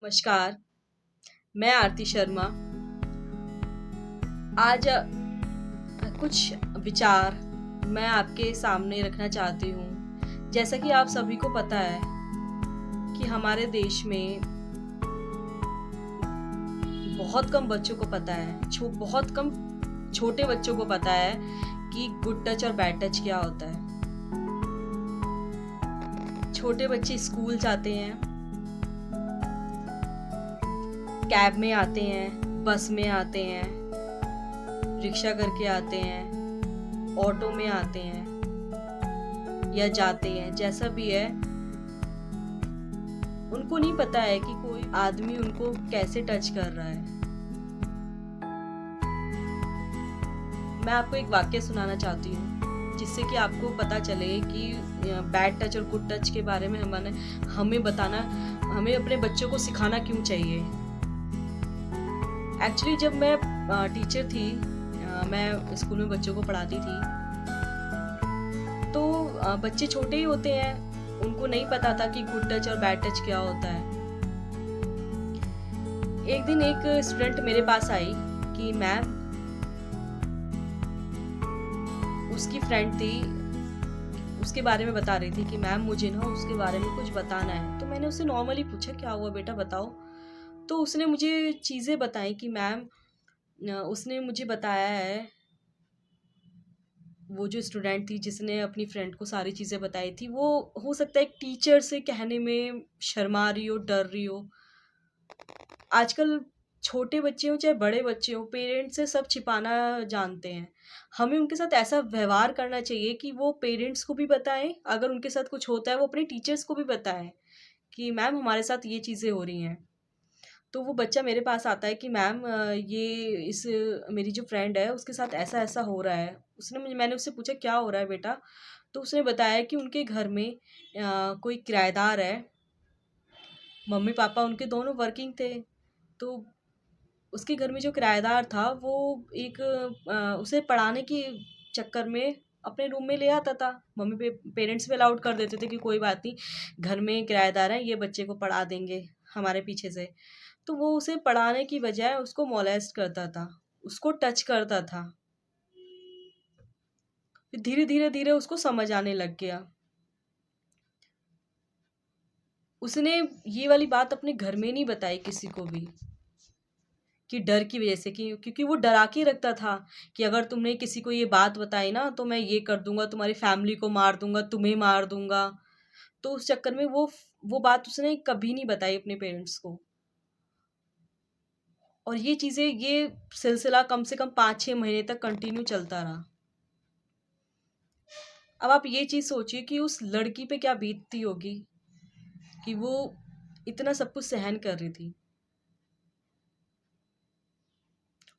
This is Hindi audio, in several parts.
नमस्कार, मैं आरती शर्मा। आज कुछ विचार मैं आपके सामने रखना चाहती हूँ। जैसा कि आप सभी को पता है कि हमारे देश में बहुत कम बच्चों को पता है, बहुत कम छोटे बच्चों को पता है कि गुड टच और बैड टच क्या होता है। छोटे बच्चे स्कूल जाते हैं, कैब में आते हैं, बस में आते हैं, रिक्शा करके आते हैं, ऑटो में आते हैं या जाते हैं, जैसा भी है उनको नहीं पता है कि कोई आदमी उनको कैसे टच कर रहा है। मैं आपको एक वाक्य सुनाना चाहती हूँ जिससे कि आपको पता चले कि बैड टच और गुड टच के बारे में हमें अपने बच्चों को सिखाना क्यों चाहिए। एक्चुअली जब मैं टीचर थी, मैं स्कूल में बच्चों को पढ़ाती थी, तो बच्चे छोटे ही होते हैं, उनको नहीं पता था कि गुड टच और बैड टच क्या होता है। एक दिन एक स्टूडेंट मेरे पास आई कि मैम, उसकी फ्रेंड थी, उसके बारे में बता रही थी कि मैम मुझे ना उसके बारे में कुछ बताना है। तो मैंने उससे नॉर्मली पूछा क्या हुआ बेटा बताओ। तो उसने मुझे चीज़ें बताई कि मैम, उसने मुझे बताया है, वो जो स्टूडेंट थी जिसने अपनी फ्रेंड को सारी चीज़ें बताई थी, वो हो सकता है एक टीचर से कहने में शर्मा रही हो, डर रही हो। आजकल छोटे बच्चे हों चाहे बड़े बच्चे हों, पेरेंट्स से सब छिपाना जानते हैं। हमें उनके साथ ऐसा व्यवहार करना चाहिए कि वो पेरेंट्स को भी बताएं, अगर उनके साथ कुछ होता है वो अपने टीचर्स को भी बताएं कि मैम हमारे साथ ये चीज़ें हो रही हैं। तो वो बच्चा मेरे पास आता है कि मैम, ये इस मेरी जो फ्रेंड है उसके साथ ऐसा ऐसा हो रहा है। मैंने उससे पूछा क्या हो रहा है बेटा। तो उसने बताया कि उनके घर में कोई किराएदार है, मम्मी पापा उनके दोनों वर्किंग थे। तो उसके घर में जो किराएदार था वो एक उसे पढ़ाने के चक्कर में अपने रूम में ले आता था। पेरेंट्स भी अलाउड कर देते थे कि कोई बात नहीं, घर में किराएदार है, ये बच्चे को पढ़ा देंगे हमारे पीछे से। तो वो उसे पढ़ाने की बजाय उसको मोलेस्ट करता था, उसको टच करता था। फिर धीरे धीरे धीरे उसको समझ आने लग गया। उसने ये वाली बात अपने घर में नहीं बताई किसी को भी, कि डर की वजह से, कि क्योंकि वो डरा के रखता था कि अगर तुमने किसी को ये बात बताई ना तो मैं ये कर दूंगा, तुम्हारी फैमिली को मार दूंगा, तुम्हें मार दूंगा। तो उस चक्कर में वो बात उसने कभी नहीं बताई अपने पेरेंट्स को। और ये चीज़ें, ये सिलसिला कम से कम 5-6 महीने तक कंटिन्यू चलता रहा। अब आप ये चीज़ सोचिए कि उस लड़की पे क्या बीतती होगी कि वो इतना सब कुछ सहन कर रही थी।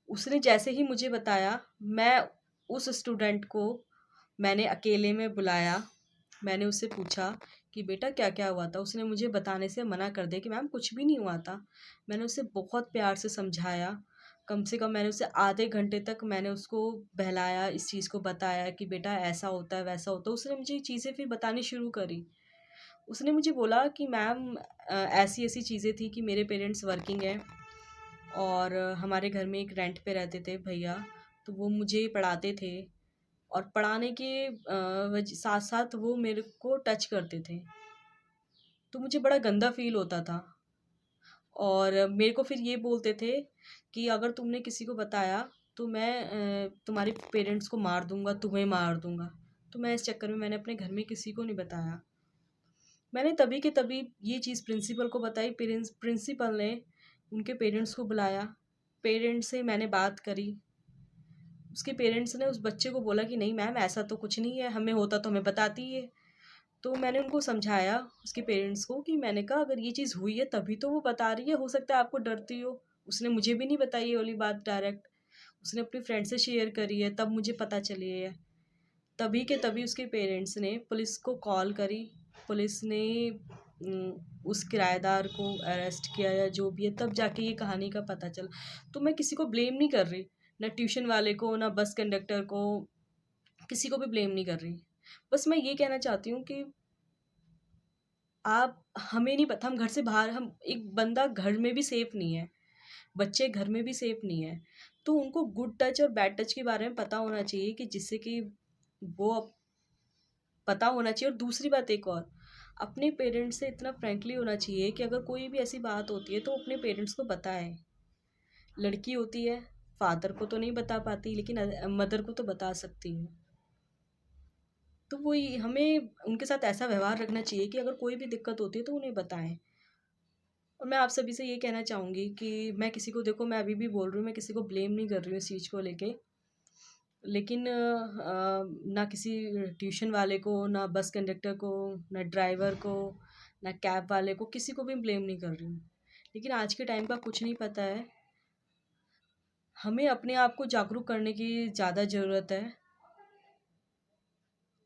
उसने जैसे ही मुझे बताया, मैं उस स्टूडेंट को मैंने अकेले में बुलाया। मैंने उससे पूछा कि बेटा क्या क्या हुआ था। उसने मुझे बताने से मना कर दिया कि मैम कुछ भी नहीं हुआ था। मैंने उसे बहुत प्यार से समझाया। कम से कम मैंने उसे आधे घंटे तक मैंने उसको बहलाया, इस चीज़ को बताया कि बेटा ऐसा होता है वैसा होता है। उसने मुझे ये चीज़ें फिर बतानी शुरू करी। उसने मुझे बोला कि मैम, ऐसी ऐसी चीज़ें थी कि मेरे पेरेंट्स वर्किंग हैं और हमारे घर में एक रेंट पे रहते थे भैया, तो वो मुझे पढ़ाते थे और पढ़ाने के साथ साथ वो मेरे को टच करते थे। तो मुझे बड़ा गंदा फील होता था और मेरे को फिर ये बोलते थे कि अगर तुमने किसी को बताया तो मैं तुम्हारे पेरेंट्स को मार दूंगा, तुम्हें मार दूंगा। तो मैं इस चक्कर में मैंने अपने घर में किसी को नहीं बताया। मैंने तभी के तभी ये चीज़ प्रिंसिपल को बताई। प्रिंसिपल ने उनके पेरेंट्स को बुलाया, पेरेंट्स से मैंने बात करी। उसके पेरेंट्स ने उस बच्चे को बोला कि नहीं मैम ऐसा तो कुछ नहीं है, हमें होता तो हमें बताती है। तो मैंने उनको समझाया, उसके पेरेंट्स को, कि मैंने कहा अगर ये चीज़ हुई है तभी तो वो बता रही है, हो सकता है आपको डरती हो। उसने मुझे भी नहीं बताई ये वाली बात डायरेक्ट, उसने अपनी फ्रेंड से शेयर करी है, तब मुझे पता चली है। तभी के तभी उसके पेरेंट्स ने पुलिस को कॉल करी। पुलिस ने उस किराएदार को अरेस्ट किया या जो भी है, तब जाके ये कहानी का पता चला। तो मैं किसी को ब्लेम नहीं कर रही, ना ट्यूशन वाले को, ना बस कंडक्टर को, किसी को भी ब्लेम नहीं कर रही। बस मैं ये कहना चाहती हूँ कि आप हमें नहीं पता, हम घर से बाहर, हम एक बंदा घर में भी सेफ नहीं है, बच्चे घर में भी सेफ नहीं है, तो उनको गुड टच और बैड टच के बारे में पता होना चाहिए, कि जिससे कि वो पता होना चाहिए। और दूसरी बात एक और, अपने पेरेंट्स से इतना फ्रैंकली होना चाहिए कि अगर कोई भी ऐसी बात होती है तो अपने पेरेंट्स को बताएं। लड़की होती है, फादर को तो नहीं बता पाती, लेकिन मदर को तो बता सकती है। तो वही हमें उनके साथ ऐसा व्यवहार रखना चाहिए कि अगर कोई भी दिक्कत होती है तो उन्हें बताएं। और मैं आप सभी से ये कहना चाहूँगी कि मैं किसी को, देखो मैं अभी भी बोल रही हूँ, मैं किसी को ब्लेम नहीं कर रही हूँ इस चीज़ को लेके, लेकिन ना किसी ट्यूशन वाले को, ना बस कंडक्टर को, ना ड्राइवर को, ना कैब वाले को, किसी को भी ब्लेम नहीं कर रही हूँ। लेकिन आज के टाइम का कुछ नहीं पता है, हमें अपने आप को जागरूक करने की ज़्यादा ज़रूरत है।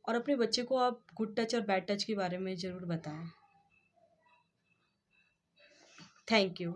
और अपने बच्चे को आप गुड टच और बैड टच के बारे में ज़रूर बताएं। Thank you.